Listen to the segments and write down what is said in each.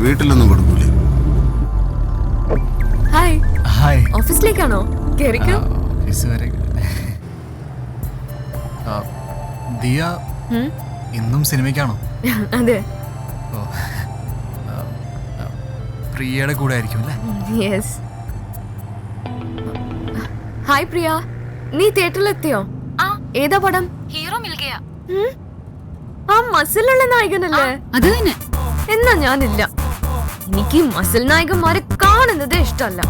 വീട്ടിലൊന്നും കൊടുക്കൂലേ? Hi. Hi. ഓഫീസിലേക്കാണോ? കേറിക്കോ. ഓഫീസ് വരെ. ദിയ ഇന്നും സിനിമയ്ക്കാണോ? അതെ. ഓ, പ്രിയയുടെ കൂടെ ആയിരിക്കും അല്ലേ? യെസ്. ഹായ് പ്രിയ, നീ തിയേറ്ററിലെത്തിയോ? ഏതാ പടം? ഹീറോ മിൽഗയ. ആ മസിലുള്ള നായകനല്ലേ? അത് തന്നെ. എന്നാ ഞാനില്ല. എനിക്ക് മസിൽ നായകന്മാരെ കാണുന്നത് ഇഷ്ടമല്ല.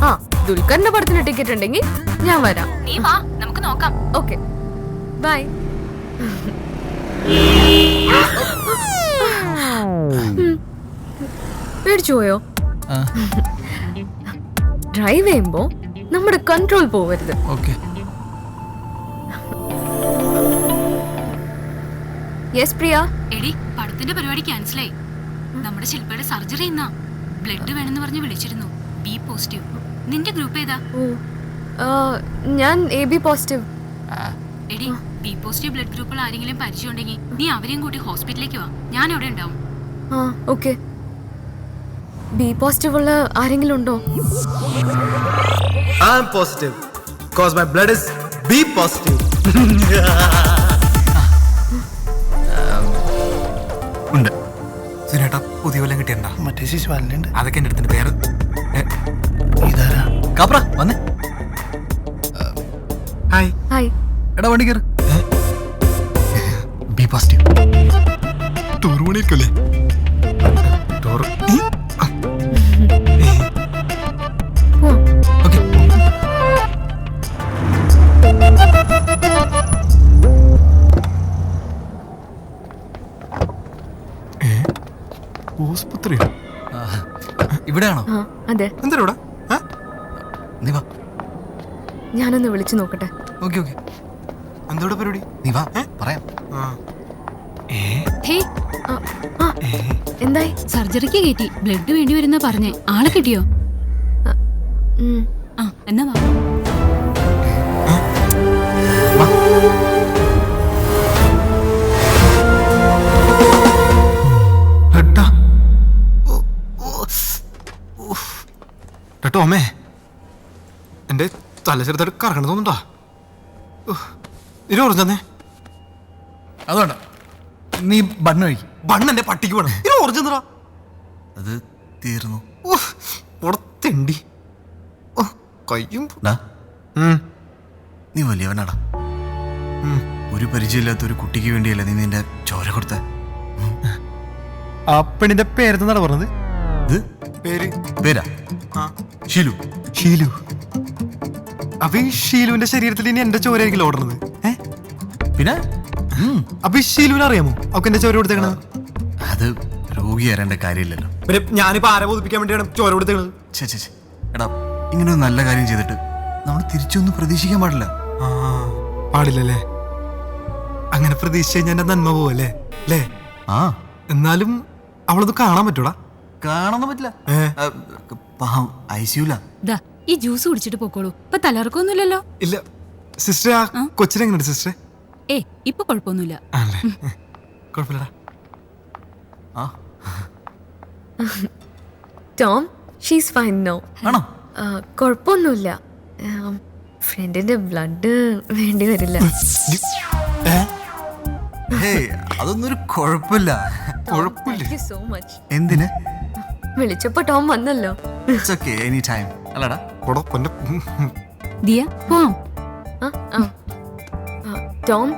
ആ ദുൽഖറിന്റെ പടത്തിന് ടിക്കറ്റ് ഉണ്ടെങ്കിൽ ഞാൻ വരാം. നീ വാ, നമുക്ക് നോക്കാം. Okay bye. പേടിച്ചു പോയോ? ഡ്രൈവ് ചെയ്യുമ്പോ നമ്മുടെ കൺട്രോൾ പോവരുത്. ഓക്കെ. യെസ് പ്രിയ. എടി, പടത്തിന്റെ പരിപാടി ക്യാൻസലായി. നമ്മുടെ ശില്പയുടെ സർജറി ഇന്നാ. ബ്ലഡ് വേണമെന്ന് പറഞ്ഞ് വിളിച്ചിരുന്നു. B positive. നിന്റെ ഗ്രൂപ്പ് ഏതാ? ഞാൻ AB പോസിറ്റീവ്. എടി, ബി പോസിറ്റീവ് ബ്ലഡ് ഗ്രൂപ്പുകൾ ആരെങ്കിലും പരിചയമുണ്ടെങ്കിൽ നീ അവരെയും കൂട്ടി ഹോസ്പിറ്റലിലേക്ക് വാ. ഞാൻ അവിടെ ഉണ്ടാവും. ആ ഓക്കെ. ബി പോസിറ്റീവ് ഉള്ള ആരെങ്കിലും ഉണ്ടോ? I am positive because my blood is B positive. ഉണ്ട്. സുനേട്ടാ പുതിയ വല്ലതും കിട്ടിയണ്ട? മറ്റേ ശിശുപാലനുണ്ട്. അതൊക്കെ എൻ്റെ അടുത്തിന്റെ പേര്. ഇതാരാ? കാപ്ര വന്നേ. ഹായ്. ഹായ്. എടാ വണ്ടി കയറ്. B positive. ടൂർ പണിയിരിക്കല്ലേ? ടൂർ. ഓക്കെ. ആശുപത്രി ഇവിടെയാണോ? ആ അതെ. എന്താ ഇവിടെ? നീ വാ. ഞാനൊന്ന് വിളിച്ചു നോക്കട്ടെ. Okay okay. എന്താ ഇവിടെ പരിപാടി? നീ വാ പറയാം. ഹേ, എന്തായി? സർജറിക്ക് കയറ്റി. ബ്ലഡ് വേണ്ടി വരുന്ന പറഞ്ഞേ. ആളെ കിട്ടിയോ? ആ എന്നാ വാ. ടോമേ, എന്റെ തല ചെറുതായിട്ട് കറങ്ങണ തോന്നുന്നുണ്ടാ. ഇത് ഓർജ് തന്നെ. അതുകൊണ്ട നീ ബണ്ണ് കഴിക്കും. ബണ്ണെന്റെ പട്ടിക്ക് വേണം. ഇത് ഓർജ് എന്താ? അത് തീർന്നു. തെണ്ടി കയ്യും. നീ വലിയവനാടാ. ഒരു പരിചയമില്ലാത്ത ഒരു കുട്ടിക്ക് വേണ്ടിയല്ലേ നീ നിന്റെ ചോര കൊടുത്ത. ആ പെണ്ണിന്റെ പേരെന്താ പറഞ്ഞത്? പേരാ ഷീലു. ഷീലു. അപ്പൊ ഈ ഷീലുവിന്റെ ശരീരത്തിൽ ഇനി എന്റെ ചോരയായിരിക്കും ഓടുന്നത്? പിന്നെ അപ്പൊ ഈ ഷീലുവിനെ അറിയാമോ അവക്ക് എന്റെ ചോര കൊടുത്തേക്കണത്? അത് രോഗി അറിയേണ്ട കാര്യമില്ലല്ലോ. പിന്നെ ഞാനിപ്പോ ആരെ ബോധിപ്പിക്കാൻ വേണ്ടിയാണ് ചോര കൊടുത്തേക്കണത്? എടാ, ഇങ്ങനെ ഒരു നല്ല കാര്യം ചെയ്തിട്ട് നമ്മൾ തിരിച്ചൊന്നും പ്രതീക്ഷിക്കാൻ പാടില്ല. പാടില്ലല്ലേ? അങ്ങനെ പ്രതീക്ഷിച്ച് കഴിഞ്ഞാൽ എന്റെ നന്മ പോവല്ലേ അല്ലേ? എന്നാലും അവളത് കാണാൻ പറ്റൂടാ? കാണാൻ പറ്റില്ല. ഐസിയുല. ഈ ജ്യൂസ് കുടിച്ചിട്ട് പോക്കോളൂ. ഇപ്പൊ തലർക്കൊന്നുമില്ലല്ലോ. ഇല്ല സിസ്റ്റർ. ആ കൊച്ചിനെങ്ങനെയുണ്ട് സിസ്റ്ററെ? ഇപ്പൊ കുഴപ്പമൊന്നുമില്ല. കുഴപ്പമില്ലടാ. Tom, she's fine no. ആണോ? കുഴപ്പമൊന്നുമില്ല. ഫ്രണ്ടിന്റെ ബ്ലഡ് വേണ്ടി വരില്ല. അതൊന്നും ഒരു കുഴപ്പമില്ല. So much. എന്തിന്? വിളിച്ചപ്പോ ടോം വന്നല്ലോ. എനി ടൈം അല്ലടാ. ദിയ പോവാം. ടോം,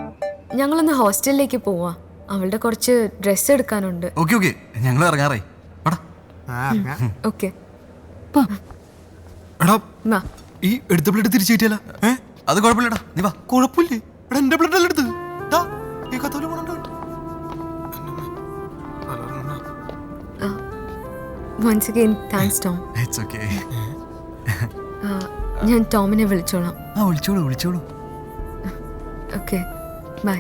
ഞങ്ങളൊന്ന് ഹോസ്റ്റലിലേക്ക് പോവാ. അവളുടെ കുറച്ച് ഡ്രസ്സ് എടുക്കാനുണ്ട്. ഓക്കെ ഞങ്ങൾ ഇറങ്ങാറായി. ഓക്കെ ഈ എടുത്ത ബ്ലഡ് തിരിച്ചു കിട്ടിയല്ല? അത് കുഴപ്പമില്ലടാ. നീ വാ. കുഴപ്പമില്ലേ? എന്റെ ബ്ലഡ് അല്ല എടുത്തത്. once again thanks Tom. It's okay. ഞാൻ ടോമിനെ വിളിച്ചോളാം. വിളിച്ചോളൂ. Okay bye.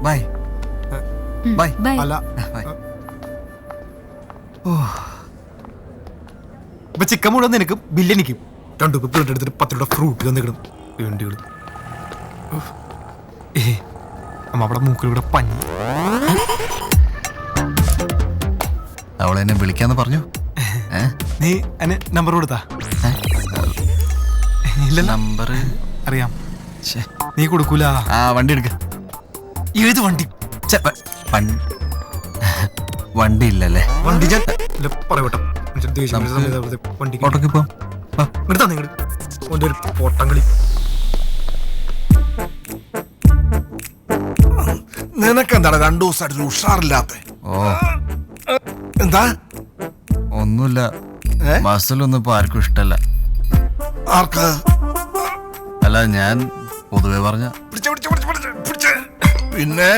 Bye. Bye. Bye. അല്ല ഇപ്പൊ ചിക്കൻ മുഴുവൻ നിനക്കും ബില്ലെനിക്കും. 2 കുപ്പി ബ്ലഡ് എടുത്തിട്ട് 10 രൂപ ഫ്രൂട്ട് തന്നിക്കണം. വേണ്ടിയുള്ളൂ. അവിടെ മൂക്കിലൂടെ പഞ്ഞി. അവളെന്നെ വിളിക്കാന്ന് പറഞ്ഞു. നീ എന്നെ നമ്പർ കൊടുത്താ? ഇല്ല, നമ്പർ അറിയാം. നീ കൊടുക്കൂല. ആ വണ്ടി എടുക്ക. ഏത് വണ്ടി? വണ്ടി ഇല്ലല്ലേ? വണ്ടി ഞാൻ പറയട്ടെ. വണ്ടി ഓട്ടോക്ക് പോ. ഒരു പോട്ടം കളി. നിനക്കെന്താണ് 2 ദിവസമായിട്ട് ഉഷാറില്ലാത്ത? ഓ എന്താ? ഒന്നുമില്ല. ബസ്സിലൊന്നും ഇപ്പൊ ആർക്കും ഇഷ്ടല്ല. ആർക്ക്? അല്ല, ഞാൻ പൊതുവെ പറഞ്ഞ. പിന്നെ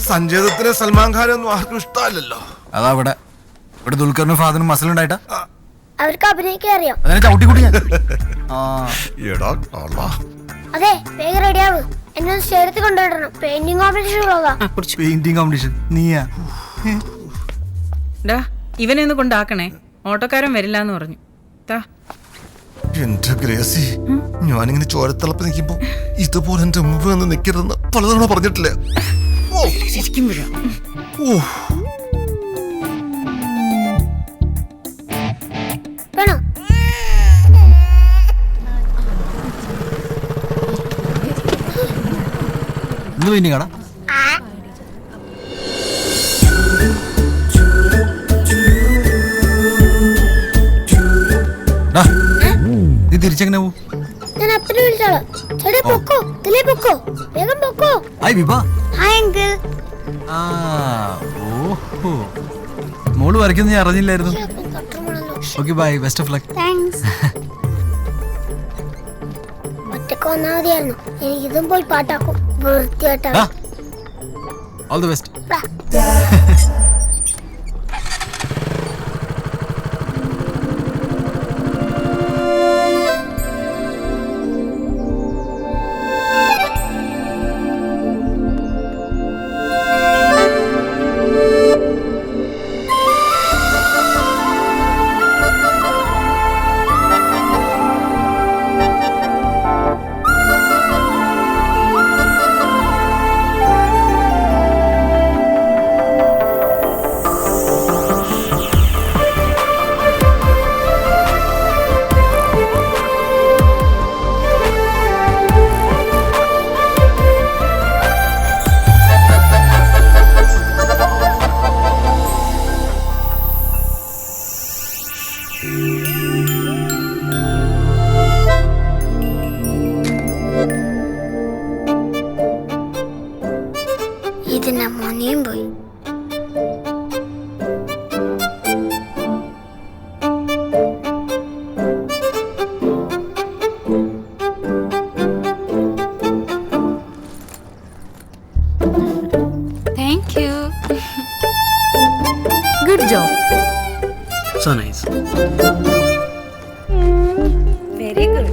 സഞ്ജയദത്തിന് സൽമാൻ ഖാനൊന്നും ആർക്കും ഇഷ്ടമല്ലല്ലോ. അതാ ഇവിടെ ദുൽഖറിനും ഫാദറിനും മസിലുണ്ടായിട്ടാ. അവർക്ക് അഭിനയിക്കാൻ അറിയാം. അതിനെ ചവിട്ടിക്കൂടി ഞാൻ. എടാ കള്ളാ. അതെ, വേഗം റെഡിയാവ്. എന്നെ സ്റ്റേഡിയത്തിൽ കൊണ്ടുവിടണം. പെയിന്റിംഗ് കോമ്പറ്റീഷൻ ഉള്ളതാ. പെയിന്റിംഗ് കോമ്പറ്റീഷൻ നീയാ? ഇവനെ ഒന്ന് കൊണ്ടാക്കണേ, ഓട്ടോക്കാരൻ വരില്ല എന്ന് പറഞ്ഞു. എന്റെ ഗ്രേസി, ഞാനിങ്ങനെ ചോരത്തിളപ്പ് നിൽക്കുമ്പോ ഇതുപോലെ എന്റെ മുമ്പ് വന്ന് നിൽക്കരുതെന്ന് പലതവണ പറഞ്ഞിട്ടില്ലേ? വേണോ? ഇന്ന് പിന്നെ കട നീ തിരിച്ചെങ്ങനെ പോവും? ഞാൻ അപ്പനെ വിളിച്ചോളാം. ചേട്ടാ പൊക്കോ, ഇതിലേ പൊക്കോ, വേഗം പൊക്കോ. ഹായ് വിഭ. Hi uncle. ഓഹോ, മോള് വരയ്ക്കുന്ന ഞാൻ അറിഞ്ഞില്ലായിരുന്നു. Okay bye, best of luck. Thanks. ഒറ്റക്ക് വന്നാ മതിയായിരുന്നു. എനിക്ക് ഇതും പോയി പാട്ടാക്കും. വൃത്തിയായിട്ടാ. All the best. ഇതിന്റെ മോനെയും പോയി. Thank you. Good job. So nice. Very good.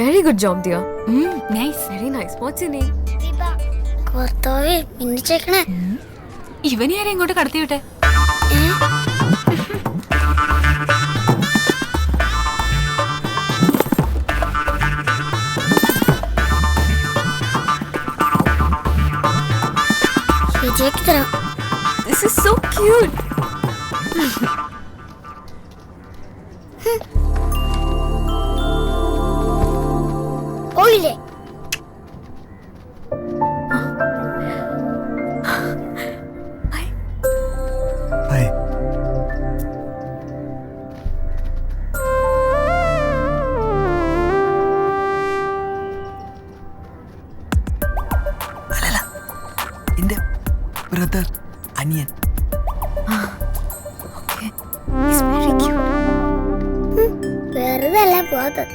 Very good job dear. Nice. Very nice. What's your name? കർത്താവേ, മിന്നിച്ചേക്കണേ. ഇവനെ ആരെ ഇങ്ങോട്ട് കടത്തി വിട്ടെ? ശരിയാക്കി തരാം. This is so cute. പോയില്ലേ? ഹായ്. അല്ലല്ല, എന്റെ ബ്രദർ, അനിയൻ. He's very cute. വെറുതെ അല്ല പോവാത്തത്.